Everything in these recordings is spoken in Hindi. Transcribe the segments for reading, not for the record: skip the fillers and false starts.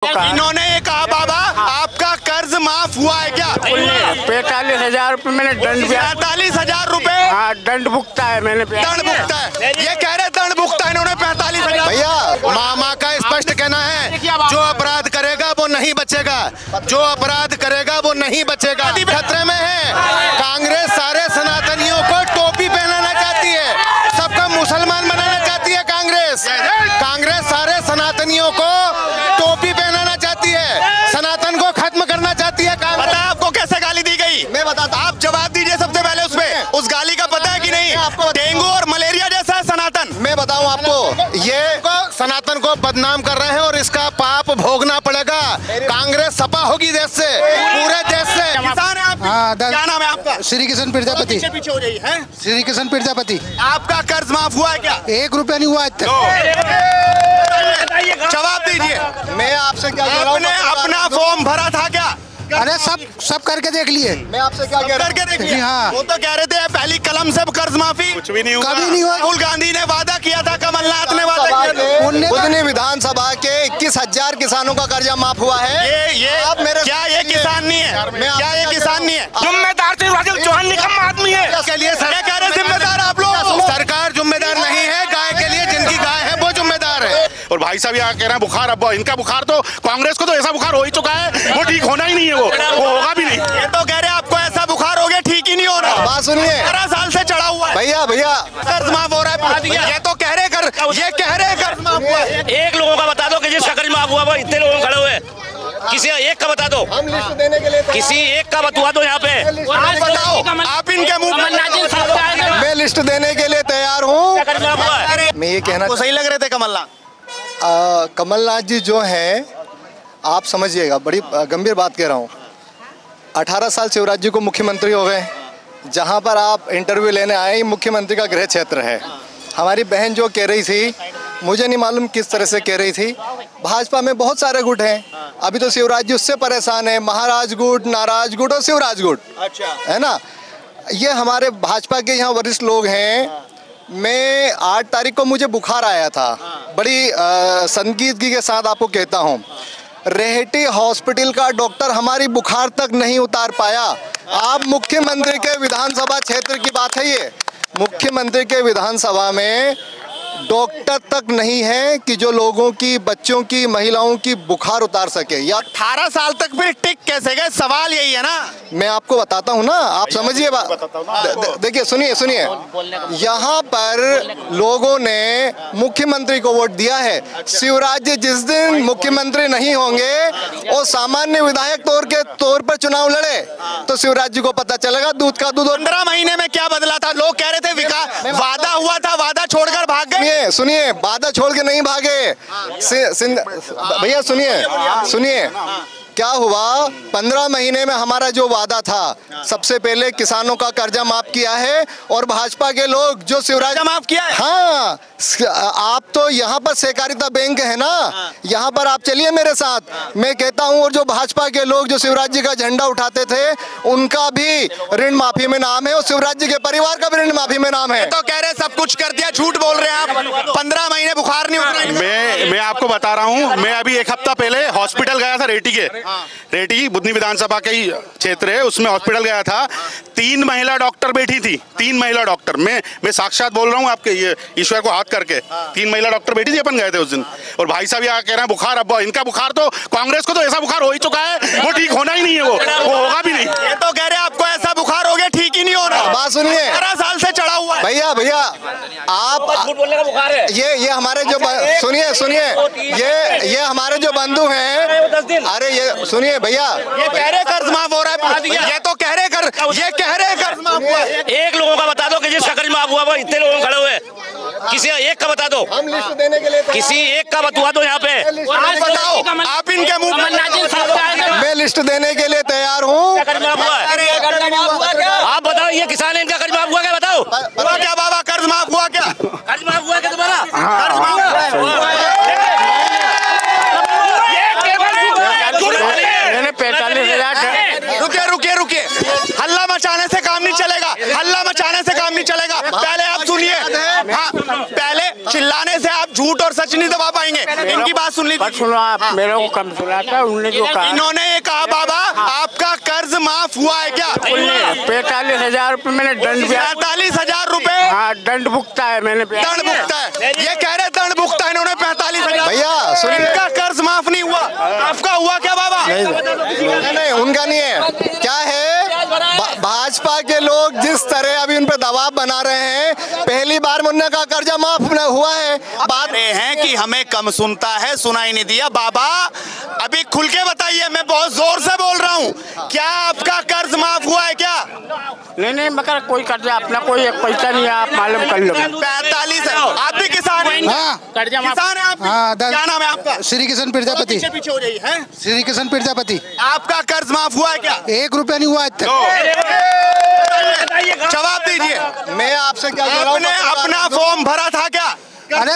इन्होंने ये कहा बाबा आपका कर्ज माफ हुआ है क्या? 45,000 रुपये मैंने दंड दिया। 45,000 रुपए? हाँ, दंड भुगता है मैंने। दंड भुगता है, ये कह रहे दंड भुगता है इन्होंने 45,000। भैया मामा का स्पष्ट कहना है, जो अपराध करेगा वो नहीं बचेगा, जो अपराध करेगा वो नहीं बचेगा। खतरे में है। कांग्रेस सारे सनातनियों को टोपी पहनाना चाहती है, सबका मुसलमान बनाना चाहती है। कांग्रेस सारे सनातनियों को टोपी पहनाना चाहती है, सनातन को खत्म करना चाहती है। पता है आपको कैसे गाली दी गई? मैं बताता हूं। आप जवाब दीजिए सबसे पहले उसमें, उस गाली का पता है कि नहीं? डेंगू और मलेरिया जैसा है सनातन। मैं बताऊं आपको, ये सनातन को बदनाम कर रहे हैं और इसका पाप भोगना पड़ेगा। कांग्रेस सपा होगी देश से, पूरे देश से। किसान है आप? हाँ, क्या नाम है आपका? श्री किशन प्रजापति। पीछे हो जाइए। हैं? श्री किशन प्रजापति। आपका कर्ज माफ हुआ है क्या? 1 रुपया नहीं हुआ आज तक। जवाब दीजिए। मैं आपसे क्या कह रहा आपने अपना फॉर्म भरा था क्या? अरे सब करके देख लिए। मैं आपसे क्या कह रहा करके देखिए। हाँ। वो तो कह रहे थे पहली कलम से कर्ज माफी। कुछ भी नहीं हुआ। कभी नहीं हुआ। राहुल गांधी ने वादा किया था, कमलनाथ ने वादा किया था। बुधनी विधानसभा के 21,000 किसानों का कर्जा माफ हुआ है। ये आप मेरे क्या ये किसान नहीं है? क्या ये किसान नहीं है? जिम्मेदार से चौहान निकम्मा आदमी है। इसके लिए क्या कह रहे जिम्मेदार आप लोग? सरकार जिम्मेदार नहीं है, गाय के लिए जिनकी गाय है वो जिम्मेदार है। और भाई साहब यहाँ कह रहे हैं बुखार, अब इनका बुखार तो कांग्रेस को तो ऐसा बुखार हो ही चुका है, वो ठीक होना ही नहीं है, वो होगा भी नहीं। ये तो कह रहे आपको ऐसा बुखार हो गया, ठीक ही नहीं हो रहा। बात सुनिए, 12 साल से चढ़ा हुआ है। भैया कर्ज माफ हो रहा है। ये तो कह रहे कर्ज माफ हुआ है। एक लोगों का बता दो कि जिसका कर्ज माफ हुआ वो इतने लोग खड़े हुए, किसी एक का बता दो। हम लिस्ट देने के लिए किसी एक का बतवा दो यहाँ पे। आप बताओ, आप इनके मुंह में। मैं लिस्ट देने के लिए तैयार हूँ। कर्ज माफ हुआ है। मैं ये कहना, आपको सही लग रहे थे कमलनाथ? कमलनाथ जी जो हैं, आप समझिएगा, बड़ी गंभीर बात कह रहा हूँ। 18 साल शिवराज जी को मुख्यमंत्री हो गए। जहाँ पर आप इंटरव्यू लेने आए, मुख्यमंत्री का गृह क्षेत्र है। हमारी बहन जो कह रही थी, मुझे नहीं मालूम किस तरह से कह रही थी, भाजपा में बहुत सारे गुट हैं। अभी तो शिवराज जी उससे परेशान है, महाराज गुट, नाराज गुट और शिवराज गुट, अच्छा है ना। ये हमारे भाजपा के यहाँ वरिष्ठ लोग हैं। मैं 8 तारीख को मुझे बुखार आया था, बड़ी संजीदगी के साथ आपको कहता हूँ। रेहटी हॉस्पिटल का डॉक्टर हमारी बुखार तक नहीं उतार पाया। आप मुख्यमंत्री के विधानसभा क्षेत्र की बात है, ये मुख्यमंत्री के विधानसभा में डॉक्टर तक नहीं है कि जो लोगों की, बच्चों की, महिलाओं की बुखार उतार सके। या 18 साल तक फिर टिक कैसे गए? सवाल यही है ना। मैं आपको बताता हूँ ना, आप समझिए बात। देखिए, सुनिए, यहाँ पर लोगों ने मुख्यमंत्री को वोट दिया है। शिवराज जी जिस दिन मुख्यमंत्री नहीं होंगे और सामान्य विधायक तौर पर चुनाव लड़े तो शिवराज जी को पता चलेगा दूध का दूध। 15 महीने में क्या बदला था? लोग कह रहे थे विकास, वादा हुआ था, वादा छोड़कर भाग गए। सुनिए, वादा छोड़ के नहीं भागे भैया। सुनिए क्या हुआ। 15 महीने में हमारा जो वादा था, सबसे पहले किसानों का कर्जा माफ किया है और भाजपा के लोग जो शिवराज माफ किया है। हाँ, आप तो यहाँ पर सहकारिता बैंक है ना, यहाँ पर आप चलिए मेरे साथ। मैं कहता हूँ, और जो भाजपा के लोग जो शिवराज जी का झंडा उठाते थे, उनका भी ऋण माफी में नाम है और शिवराज जी के परिवार का भी ऋण माफी में नाम है। तो कह रहे सब कुछ कर दिया, झूठ बोल रहे हैं आप। 15 महीने बुखार नहीं उतरा। मैं आपको बता रहा हूँ, मैं अभी 1 हफ्ता पहले हॉस्पिटल गया था, रेटी बुधनी विधानसभा का ही क्षेत्र है, उसमें हॉस्पिटल गया था। 3 महिला डॉक्टर बैठी थी, 3 महिला डॉक्टर। मैं साक्षात बोल रहा हूँ आपके, ये ईश्वर को हाथ करके, 3 महिला डॉक्टर बैठी थी, अपन गए थे उस दिन। और भाई साहब यहाँ कह रहे हैं बुखार, अब इनका बुखार तो कांग्रेस को तो ऐसा बुखार हो ही चुका है, वो ठीक होना ही नहीं है, वो होगा भी नहीं। ये तो कह रहे आपको ऐसा बुखार हो गया, ठीक ही नहीं हो रहा। बात सुनिए, 12 साल से चढ़ा हुआ है। भैया आप झूठ बोलने का बुखार है। ये हमारे जो सुनिए ये हमारे जो बंधु हैं, अरे ये सुनिए भैया, ये कह रहे कर्ज माफ हो रहा है। ये तो कह रहे कर्ज माफ हुआ है। एक लोगों का बता दो कि जिसका कर्ज माफ हुआ वो इतने लोग खड़े हुए, किसी एक का बता दो। हम लिस्ट देने के लिए किसी एक का बतवा दो यहाँ पे। आप बताओ, आप इनके मुंह में। मैं लिस्ट देने के लिए तैयार हूँ। कर्ज माफ हुआ है, आप बताओ। ये किसान है, इनका कर्ज माफ हुआ क्या? बताओ। हुआ क्या बाबा? कर्ज माफ हुआ क्या? कर्ज माफ हुआ क्या तुम्हारा? कर्ज माफ हुआ। मैंने 45,000। रुकिए, हल्ला मचाने से काम नहीं चलेगा। पहले आप सुनिए। हाँ, पहले चिल्लाने से आप झूठ झूठ और सच नहीं दबा पाएंगे। इनकी बात सुन लीजिए। सुनो आप, मेरे को कम सुना था। उन्होंने जो कहा, इन्होंने ये कहा बाबा आपका कर्ज माफ हुआ है क्या? 45,000 रुपये मैंने दंड दिया। 45,000 रुपए हाँ, दंड भुगता है मैंने। दंड भुगता है, ये कह रहे दंड भुगता है इन्होंने 45,000। भैया सुनिए, इनका कर्ज माफ नहीं हुआ, आपका हुआ क्या बाबा? नहीं उनका नहीं है। क्या है, भाजपा के लोग जिस तरह अभी उन पर दबाव बना रहे हैं, पहली बार मुन्ना का कर्जा माफ हुआ है। बात रहे हैं कि हमें कम सुनता है, सुनाई नहीं दिया। बाबा अभी खुल के बताइए, मैं बहुत जोर से बोल रहा हूँ, क्या आपका कर्ज माफ हुआ है क्या? नहीं मगर कोई कर्जा अपना कोई एक पैसा नहीं है, आप मालूम कर लो। 45, आप भी किसान हैं? हाँ। किसान है आप? हाँ, क्या नाम है आपका? श्री किशन प्रजापति। पीछे हो जाइए। हैं? श्री किशन प्रजापति। आपका कर्ज माफ हुआ है क्या? 1 रुपया नहीं हुआ आज तक। जवाब दीजिए। मैं आपसे क्या कह रहा हूँ, आपने अपना फॉर्म भरा था क्या? अरे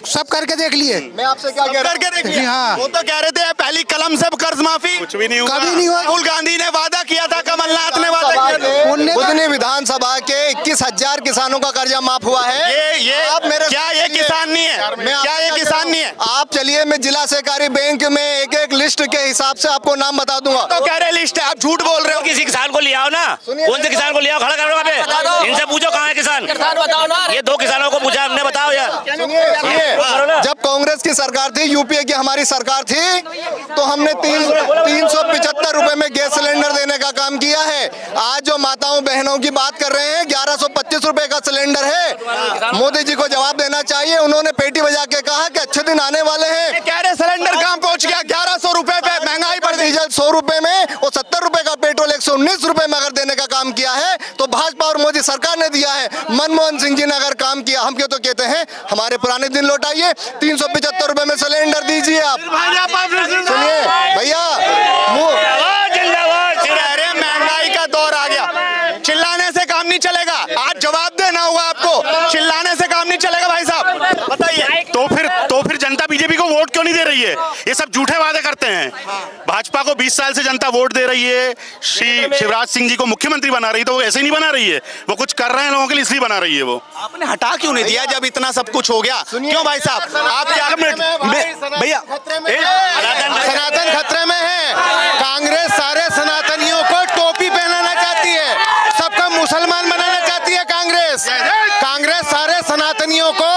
सब करके देख लिए। मैं आपसे क्या कह रहा हूँ, करके देखिए। हाँ। वो तो कह रहे थे पहली कलम से कर्ज माफी, कुछ भी नहीं हुआ। कभी नहीं हुआ। राहुल गांधी ने वादा किया था, कमलनाथ ने वादा किया था। बुधनी विधानसभा के 21,000 किसानों का कर्जा माफ हुआ है। ये आप मेरे क्या ये किसान नहीं है? क्या ये किसान नहीं है? आप चलिए, मैं जिला सहकारी बैंक में एक लिस्ट के हिसाब से आपको नाम बता दूंगा। तो कह रहे लिस्ट है, आप झूठ बोल रहे हो। किसी किसान को ले आओ ना, कौन से किसान को ले आओ, खड़ा करो वहाँ पे, इनसे पूछो कहाँ है किसान। बताओ ना, ये 2 किसानों को पूछा हमने, बताओ यार। सुनिए, जब कांग्रेस की सरकार थी, यूपीए की हमारी सरकार थी, तो हमने 375 रुपए में गैस सिलेंडर देने का काम किया है। आज जो माताओं बहनों की बात कर रहे हैं, 1125 रुपए का सिलेंडर है। मोदी जी को जवाब देना चाहिए। उन्होंने पेटी बजा के कहा कि अच्छे दिन आने वाले हैं। कह रहे सिलेंडर कहाँ पहुँच गया? 1100 रुपए पे महंगाई बढ़ गई। डीजल 100 रुपए में और 70 रुपए का पेट्रोल 119 रुपए में अगर देने का काम किया है, तो भाजपा और मोदी सरकार ने दिया है। मनमोहन सिंह जी ने अगर काम किया, हम क्यों तो कहते हैं हमारे पुराने दिन लौटाइए। 375 रुपए में सिलेंडर दीजिए आप। सुनिए भैया, महंगाई का दौर आ गया, चिल्लाने से काम नहीं चलेगा। आज जवाब देना होगा आपको, चिल्लाने से काम नहीं चलेगा। भाई साहब बताइए। तो फिर जनता बीजेपी को वोट क्यों नहीं दे रही है? ये सब झूठे वादे करते हैं। भाजपा को 20 साल से जनता वोट दे रही है, श्री शिवराज सिंह जी को मुख्यमंत्री बना रही है, तो वो ऐसे ही नहीं बना रही है, वो कुछ कर रहे हैं लोगों के लिए, इसलिए बना रही है। वो आपने हटा क्यों नहीं दिया जब इतना सब कुछ हो गया? क्यों भाई साहब? आप क्या भैया, सनातन खतरे में है। कांग्रेस सारे सनातनियों को टोपी पहनाना चाहती है, सबका मुसलमान बनाना चाहती है। कांग्रेस सारे सनातनियों को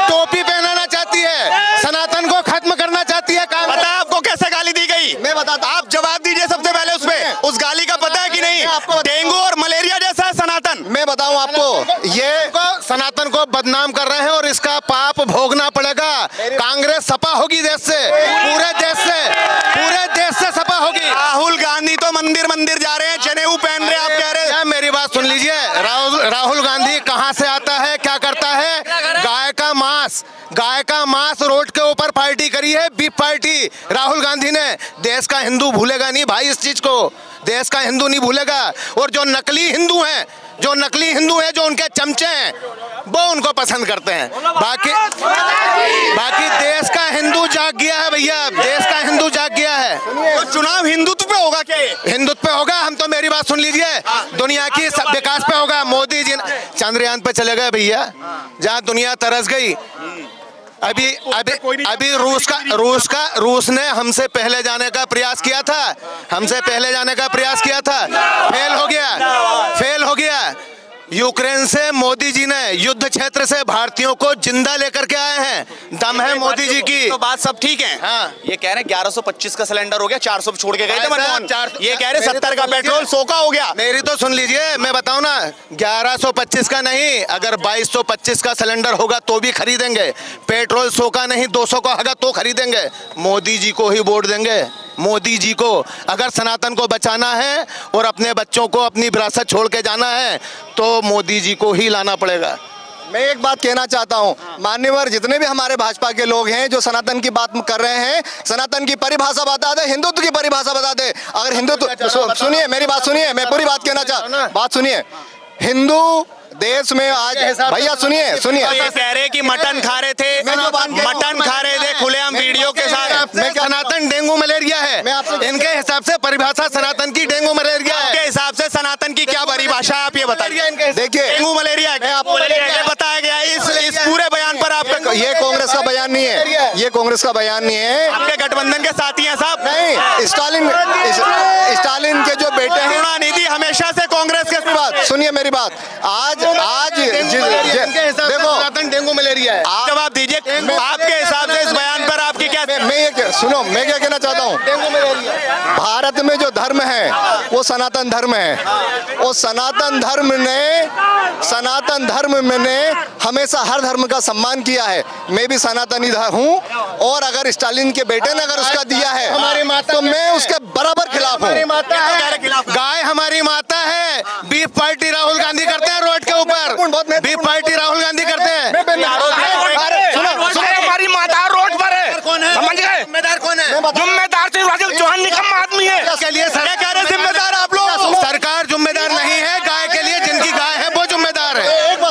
टोपी पहनाना चाहती है, सनातन को खत्म करना चाहती है। पता है आपको कैसे गाली दी गई? मैं बताता हूं। आप जवाब दीजिए सबसे पहले उसमें। उस गाली का पता है कि नहीं? डेंगू और मलेरिया जैसा है सनातन। मैं बताऊं आपको, ये सनातन को बदनाम कर रहे हैं और इसका पाप भोगना पड़ेगा। कांग्रेस सपा होगी देश से, पूरे देश से सपा होगी। राहुल गांधी तो मंदिर जा रहे हैं, जनेऊ पहन रहे हैं, आप कह रहे हैं। मेरी बात सुन लीजिए, राहुल गांधी कहाँ से आता है, क्या करता है? गाय का मांस रोड के ऊपर पार्टी करी है, बीफ पार्टी राहुल गांधी ने। देश का हिंदू भूलेगा नहीं भाई इस चीज को, देश का हिंदू नहीं भूलेगा। और जो नकली हिंदू हैं, जो उनके चमचे हैं, वो उनको पसंद करते हैं। बाकी देश का हिंदू जाग गया है भैया, देश का हिंदू जाग गया है। तो चुनाव हिंदुत्व पे होगा क्या? हिंदुत्व पे होगा। हम तो, मेरी बात सुन लीजिए, दुनिया की विकास पे होगा। मोदी जी चंद्रयान पे चले गए भैया, जहाँ दुनिया तरस गई। अभी रूस ने हमसे पहले जाने का प्रयास किया था, फेल हो गया। यूक्रेन से मोदी जी ने युद्ध क्षेत्र से भारतीयों को जिंदा लेकर के आए हैं। दम है मोदी जी की। तो बात सब ठीक है। हाँ। ये कह रहे हैं 1125 का सिलेंडर हो गया, 400 छोड़ के गए थे मनमोहन। ये कह रहे 70 का पेट्रोल 100 का हो गया। मेरी तो सुन लीजिए, मैं बताऊं ना, 1125 का नहीं, अगर 2225 का सिलेंडर होगा तो भी खरीदेंगे। पेट्रोल 100 का नहीं 200 का होगा तो खरीदेंगे। मोदी जी को ही वोट देंगे, मोदी जी को। अगर सनातन को बचाना है और अपने बच्चों को अपनी विरासत छोड़ के जाना है, तो मोदी जी को ही लाना पड़ेगा। मैं एक बात कहना चाहता हूं, मान्यवर जितने भी हमारे भाजपा के लोग हैं जो सनातन की बात कर रहे हैं, सनातन की परिभाषा बता दे, हिंदुत्व की परिभाषा बता दे। अगर हिंदुत्व, सुनिए मेरी बात सुनिए, मैं पूरी बात कहना चाहता, बात सुनिए। हिंदू देश में आज, भैया सुनिए, ये कह रहे कि मटन खा रहे थे खुलेआम वीडियो के साथ। सनातन डेंगू मलेरिया है, इनके हिसाब से परिभाषा सनातन की डेंगू मलेरिया है। के हिसाब से सनातन की क्या परिभाषा है, आप ये बताइए। देखिए, डेंगू मलेरिया बताया गया इस पूरे बयान पर आपका। ये कांग्रेस का बयान बयान नहीं है, ये कांग्रेस का बयान नहीं है। आपके गठबंधन के साथी हैं साहब। नहीं, स्टालिन के जो बेटे हैं, करुणानिधि हमेशा से कांग्रेस के बात सुनिए मेरी बात। आज देखो डेंगू मलेरिया है, आप जवाब दीजिए। आपके हिसाब से इस बयान पर आपकी क्या? मैं क्या कहना चाहता हूँ, भारत में जो धर्म है वो सनातन धर्म है। वो सनातन धर्म ने हमेशा हर धर्म का सम्मान किया है। मैं भी सनातनी हूँ, और अगर स्टालिन के बेटे ने अगर उसका दिया है तो मैं उसके बराबर खिलाफ हूँ। गाय हमारी माता है। बीफ पार्टी राहुल गांधी करते हैं रोड के ऊपर, बीफ पार्टी राहुल गांधी करते हैं। हमारी माता रोड पर है, समझ गए? जिम्मेदार कौन है? जिम्मेदार शिवराज सिंह चौहान निकम्मा आदमी है। इसके लिए जिम्मेदार आप लोग। सरकार जिम्मेदार नहीं है गाय के लिए, जिनकी गाय है वो जिम्मेदार है।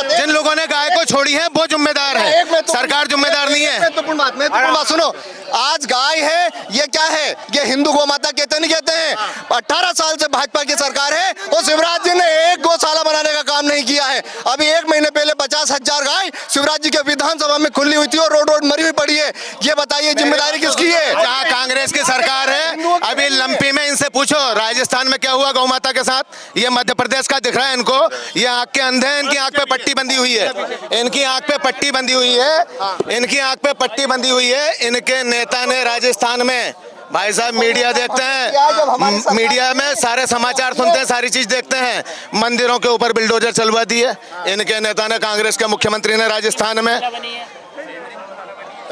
जिन लोगों ने गाय को छोड़ी है वो जिम्मेदार है, सरकार जिम्मेदार नहीं है। महत्वपूर्ण बात सुनो, आज गाय है, ये क्या है? ये हिंदू गौ माता कहते नहीं कहते हैं? 18 साल से भाजपा की सरकार है और शिवराज जी ने एक गौशाला बनाने का काम नहीं किया है। अभी 1 महीने पहले 50,000 गाय शिवराज जी के विधानसभा में खुली हुई थी और रोड मरी हुई पड़ी है। ये बताइए जिम्मेदारी किसकी है? जहाँ कांग्रेस की सरकार है, अभी लंपी में इनसे पूछो राजस्थान में क्या हुआ गौ माता के साथ। ये मध्य प्रदेश का दिख रहा है इनको, ये आंख के अंधे हैं, इनकी आंख पे पट्टी बंधी हुई है, इनकी आंख पे पट्टी बंधी हुई है, इनकी आंख पे पट्टी बंधी हुई है। इनके नेता ने राजस्थान में, भाई साहब मीडिया देखते हैं, मीडिया में सारे समाचार सुनते हैं, सारी चीज देखते हैं, मंदिरों के ऊपर बिल्डोजर चलवा दिए इनके नेता ने, कांग्रेस के मुख्यमंत्री ने राजस्थान में।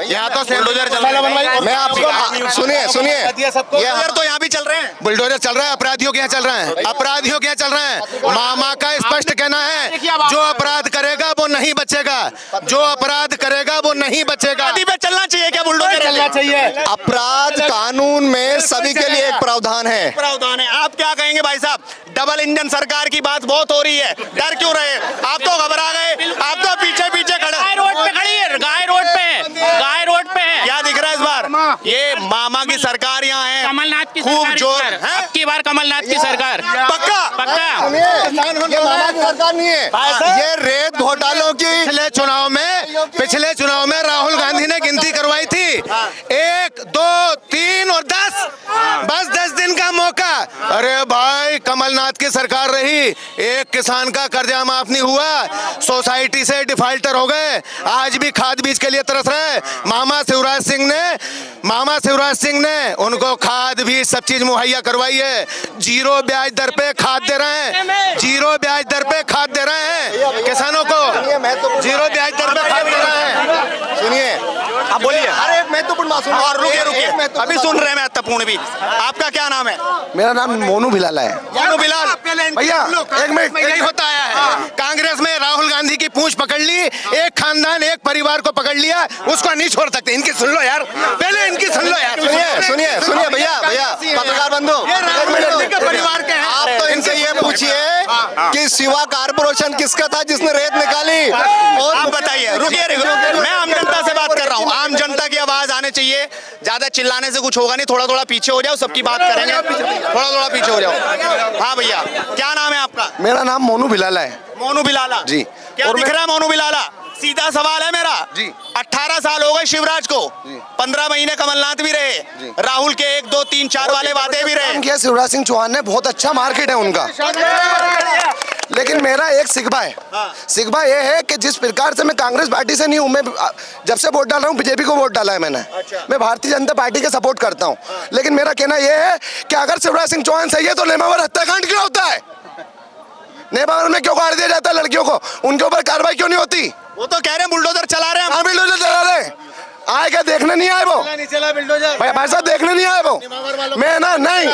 यहाँ तो बुलडोजर चल रहा है। मैं आपको सुनिए बुलडोजर तो यहाँ भी चल रहे हैं, बुलडोजर चल रहा है, अपराधियों के यहाँ चल रहे हैं, अपराधियों के यहाँ चल रहे हैं। मामा का स्पष्ट कहना है, जो अपराध करेगा वो नहीं बचेगा, जो अपराध करेगा वो नहीं बचेगा। पे चलना चाहिए क्या? बुलडोजर चलना चाहिए। अपराध कानून में सभी के लिए एक प्रावधान है। आप क्या कहेंगे भाई साहब? डबल इंजन सरकार की बात बहुत हो रही है, डर क्यों रहे? आप तो घबरा गए, आप तो पीछे पीछे खड़े। गाय रोड पे खड़ी है, गाय रोड पे है। क्या दिख रहा है इस बार? ये मामा की सरकार यहाँ है, कमलनाथ की खूब जोर है। अब की बार कमलनाथ की सरकार पक्का ये मामा की सरकार नहीं है, ये रेत घोटालों की। पिछले चुनाव में राहुल गांधी ने गिनती करवाई थी, 1, 2, 3 और 10, बस 10 दिन का मौका। अरे भाई कमलनाथ की सरकार रही, एक किसान का कर्जा माफ नहीं हुआ, सोसाइटी से डिफाल्टर हो गए, आज भी खाद बीज के लिए तरस रहे। मामा शिवराज सिंह ने उनको खाद बीज सब चीज मुहैया करवाई है, 0 ब्याज दर पे खाद दे रहे हैं, 0 ब्याज दर पे खाद दे रहे हैं किसानों को, 0 ब्याज दर पे खाद दे रहे हैं। सुनिए, आप बोलिए। अरे एक महत्वपूर्ण बात सुनो, और रुकिए, अभी सुन रहे हैं महत्वपूर्ण भी। आपका क्या नाम है? मेरा नाम मोनू भिलाला है। मोनू बिलाल भैया, एक मिनट, यही होता आया है। कांग्रेस में राहुल गांधी की पूंछ पकड़ ली, एक खानदान एक परिवार को पकड़ लिया, उसको नहीं छोड़ सकते। इनकी सुन लो यार, पहले इनकी सुन लो यार। सुनिए भैया, पत्रकार बंधु, परिवार के हैं। आप तो इनसे ये पूछिए कि शिवा कारपोरेशन किसका था जिसने रेत निकाली? और आप बताइए, रुकिए, मैं आम जनता से बात कर रहा हूँ, आम जनता की आवाज आने चाहिए। ज्यादा चिल्लाने से कुछ होगा नहीं, थोड़ा पीछे हो जाओ, सबकी बात करेंगे। थोड़ा पीछे हो जाओ। हाँ भैया, क्या नाम है आपका? मेरा नाम मोनू भिलाला है। मोनू बिलाला जी। क्या दिख रहा है मोनू बिलाला? सीधा सवाल है मेरा जी। 18 साल हो गए शिवराज को, 15 महीने कमलनाथ भी रहे, राहुल के 1, 2, 3, 4 वाले वादे भी रहे। शिवराज सिंह चौहान ने बहुत अच्छा मार्केट है उनका, लेकिन मेरा एक सिकबा है। सिकबा ये है कि जिस प्रकार से मैं कांग्रेस पार्टी से नहीं हूँ, मैं जब से वोट डाल रहा हूँ बीजेपी को वोट डाला है मैंने। मैं भारतीय जनता पार्टी के सपोर्ट करता हूँ, लेकिन मेरा कहना यह है कि अगर शिवराज सिंह चौहान सही है तो नेमावर हत्याकांड क्यों होता है? नेमावर में क्यों काट दिया जाता है लड़कियों को? उनके ऊपर कार्रवाई क्यों नहीं होती? वो तो कह रहे हैं बुलडोजर चला रहे हैं। हाँ, बुलडोजर चला रहे हैं। आए क्या देखने नहीं आए वो? भाई साहब देखने नहीं आए वो, मैं ना नहीं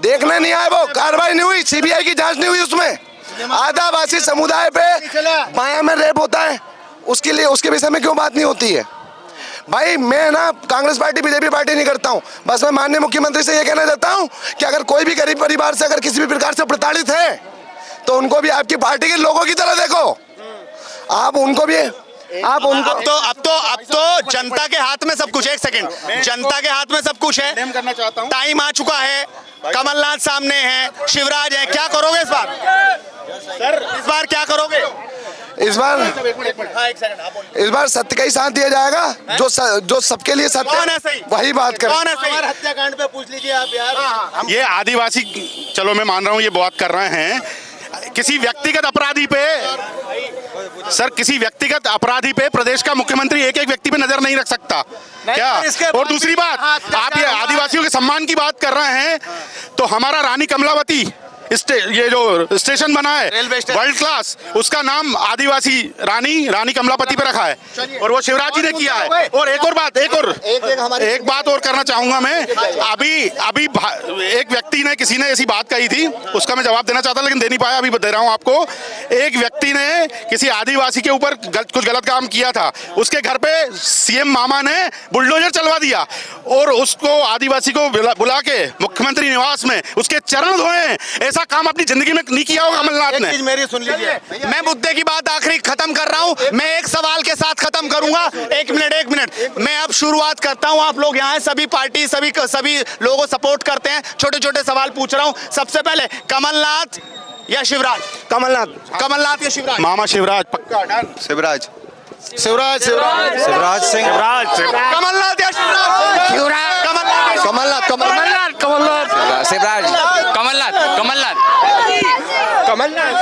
देखने नहीं आए वो। कार्रवाई नहीं हुई, सीबीआई की जांच नहीं हुई उसमें। आदिवासी समुदाय पे माया में रेप होता है, उसके लिए उसके विषय में क्यों बात नहीं होती है? भाई मैं ना कांग्रेस पार्टी बीजेपी पार्टी नहीं करता हूँ, बस मैं माननीय मुख्यमंत्री से ये कहना चाहता हूँ कि अगर कोई भी गरीब परिवार से अगर किसी भी प्रकार से प्रताड़ित है तो उनको भी आपकी पार्टी के लोगों की तरह देखो, आप उनको भी, आप उनको। अब तो जनता के हाथ में सब कुछ। एक सेकंड, जनता के हाथ में सब कुछ है। टाइम आ चुका है, कमलनाथ सामने है, शिवराज है, क्या करोगे इस बार? सर इस बार क्या करोगे? इस बार सत्य का ही साथ दिया जाएगा, जो सबके लिए सत्य, वही बात कर। हत्याकांड पे पूछ लीजिए आप यार। ये आदिवासी, चलो मैं मान रहा हूँ ये बात कर रहे हैं, किसी व्यक्तिगत अपराधी पे सर, किसी व्यक्तिगत अपराधी पे प्रदेश का मुख्यमंत्री एक एक व्यक्ति पे नजर नहीं रख सकता क्या? और दूसरी बात, आप ये आदिवासियों के सम्मान की बात कर रहे हैं, तो हमारा रानी कमलावती ये जो स्टेशन बना है वर्ल्ड क्लास, उसका नाम आदिवासी रानी कमलापति पे रखा है, और वो शिवराज जी ने किया है। और एक और बात, एक बात और करना चाहूंगा मैं। अभी एक व्यक्ति ने, किसी ने ऐसी बात कही थी, उसका मैं जवाब देना चाहता लेकिन दे नहीं पाया, अभी दे रहा हूं आपको। एक व्यक्ति ने किसी आदिवासी के ऊपर कुछ गलत काम किया था, उसके घर पे सीएम मामा ने बुलडोजर चलवा दिया और उसको आदिवासी को बुला के मुख्यमंत्री निवास में उसके चरण धोए। ऐसा काम अपनी जिंदगी में नहीं किया होगा कमलनाथ ने। मेरी सुन लीजिए, मैं मुद्दे की बात आखिरी खत्म कर रहा हूं। मैं एक सवाल के साथ खत्म करूंगा। एक मिनट मैं अब शुरुआत करता हूं। आप लोग यहाँ हैं, सभी पार्टी सभी लोगों सपोर्ट करते हैं। छोटे छोटे सवाल पूछ रहा हूं। सबसे पहले कमलनाथ या शिवराज? कमलनाथ या शिवराज? मामा शिवराज पक्का। शिवराज सिंह, कमलनाथ या शिवराज? कमलनाथ।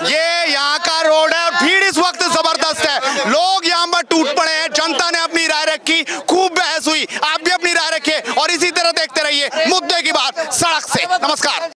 ये यहाँ का रोड है, भीड़ इस वक्त जबरदस्त है, लोग यहाँ पर टूट पड़े हैं। जनता ने अपनी राय रखी, खूब बहस हुई, आप भी अपनी राय रखिए और इसी तरह देखते रहिए मुद्दे की बात सड़क से। नमस्कार।